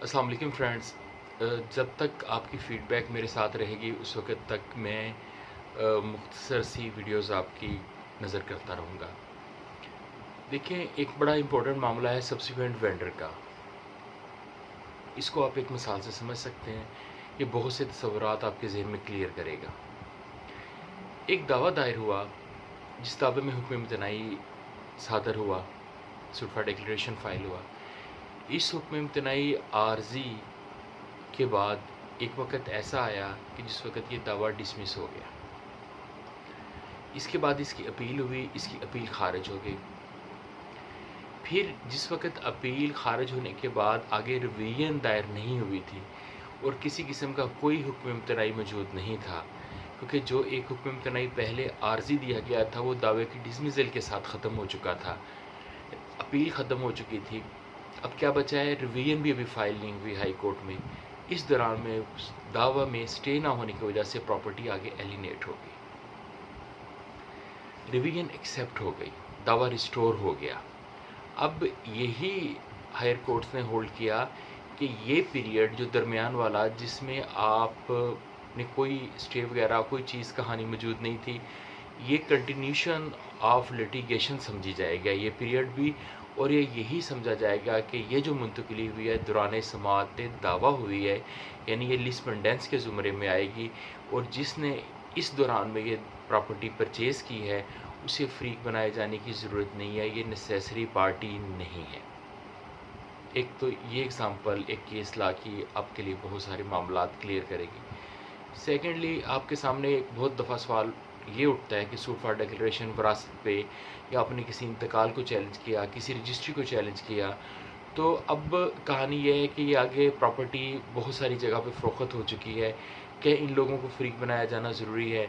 السلام علیکم فرینڈز، جب تک آپ کی فیڈ بیک میرے ساتھ رہے گی اس وقت تک میں مختصر سی ویڈیوز آپ کی نظر کرتا رہوں گا۔ دیکھیں، ایک بڑا امپورٹنٹ معاملہ ہے سبسیکوینٹ وینڈر کا۔ اس کو آپ ایک مثال سے سمجھ سکتے ہیں، یہ بہت سے تصورات آپ کے ذہن میں کلیئر کرے گا۔ ایک دعویٰ دائر ہوا جس دعوے میں حکم امتناعی صادر ہوا، سٹفا ڈیکلیریشن فائل ہوا۔ اس حکم امتناعی عارضی کے بعد ایک وقت ایسا آیا کہ جس وقت یہ دعویٰ ڈسمس ہو گیا۔ اس کے بعد اس کی اپیل ہوئی، اس کی اپیل خارج ہو گئی۔ پھر جس وقت اپیل خارج ہونے کے بعد آگے ریویژن دائر نہیں ہوئی تھی اور کسی قسم کا کوئی حکم امتناعی موجود نہیں تھا، کیونکہ جو ایک حکم امتناعی پہلے عارضی دیا گیا تھا وہ دعوے کی ڈسمسل کے ساتھ ختم ہو چکا تھا، اپیل ختم ہو چکی تھی۔ اب کیا بچا ہے؟ ریویژن بھی ابھی فائل نہیں ہوئی ہائی کورٹ میں۔ اس دوران میں دعویٰ میں سٹے نہ ہونے کی وجہ سے پراپرٹی آگے ایلینیٹ ہو گئی، ریویژن ایکسیپٹ ہو گئی، دعویٰ ریسٹور ہو گیا۔ اب یہی ہائر کورٹس نے ہولڈ کیا کہ یہ پیریڈ جو درمیان والا جس میں آپ نے کوئی سٹے وغیرہ کوئی چیز کہانی موجود نہیں تھی، یہ کنٹینیوشن آف لیٹیگیشن سمجھی جائے گا یہ پیریڈ بھی، اور یہی سمجھا جائے گا کہ یہ جو منتقلی ہوئی ہے دوران سماعت دعویٰ ہوئی ہے، یعنی یہ لیسپنڈنس کے زمرے میں آئے گی، اور جس نے اس دوران میں یہ پراپرٹی پرچیز کی ہے اسے فریق بنائے جانے کی ضرورت نہیں ہے، یہ نیسیسری پارٹی نہیں ہے۔ ایک تو یہ اگزامپل ایک کیس لا کی آپ کے لیے بہت سارے معاملات کلیئر کرے گی۔ سیکنڈلی، آپ کے سامنے ایک بہت دفعہ سوال یہ اٹھتا ہے کہ سوٹ فار ڈیکلیریشن وراثت پہ، یا آپ نے کسی انتقال کو چیلنج کیا، کسی رجسٹری کو چیلنج کیا، تو اب کہانی یہ ہے کہ یہ آگے پراپرٹی بہت ساری جگہ پہ فروخت ہو چکی ہے کہ ان لوگوں کو فریق بنایا جانا ضروری ہے،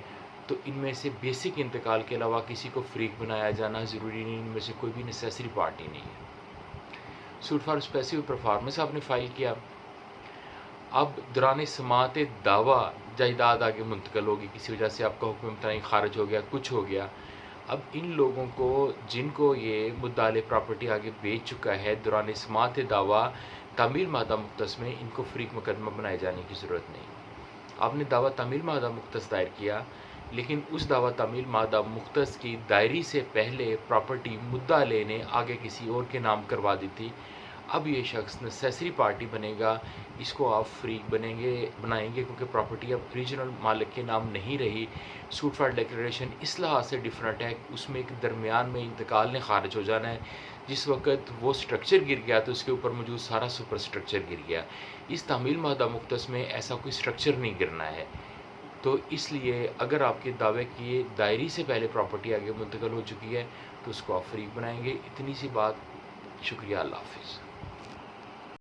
تو ان میں سے بیسک انتقال کے علاوہ کسی کو فریق بنایا جانا ضروری نہیں، ان میں سے کوئی بھی نیسیسری پارٹی نہیں ہے۔ سوٹ فار اسپیسیفک پرفارمنس آپ نے فائل کیا، اب دوران سماعت دعویٰ جائیداد آگے منتقل ہوگی، کسی وجہ سے آپ کا حکم امتناعی خارج ہو گیا، کچھ ہو گیا۔ اب ان لوگوں کو جن کو یہ مدعا پراپرٹی آگے بیچ چکا ہے دوران سماعت دعویٰ تعمیل مادہ مختص میں، ان کو فریق مقدمہ بنائے جانے کی ضرورت نہیں۔ آپ نے دعویٰ تعمیل مادہ مختص دائر کیا، لیکن اس دعویٰ تعمیل مادہ مختص کی دائری سے پہلے پراپرٹی مدعا نے آگے کسی اور کے نام کروا دی تھی۔ اب یہ شخص نیسیسری پارٹی بنے گا، اس کو آپ فریق بنائیں گے کیونکہ پراپرٹی اب اوریجنل مالک کے نام نہیں رہی۔ سوٹ فار ڈیکلیریشن اس لحاظ سے ڈیفرنٹ ہے، اس میں ایک درمیان میں انتقال نے خارج ہو جانا ہے، جس وقت وہ سٹرکچر گر گیا تو اس کے اوپر موجود سارا سپر سٹرکچر گر گیا۔ اس تعمیل مادہ مختص میں ایسا کوئی سٹرکچر نہیں گرنا ہے، تو اس لیے اگر آپ کے دعوے کی دائری سے پہلے پراپرٹی آگے منتقل ہو چکی ہے تو اس کو آپ فریق بنائیں گے۔ اتنی سی بات، شکریہ، اللہ حافظ۔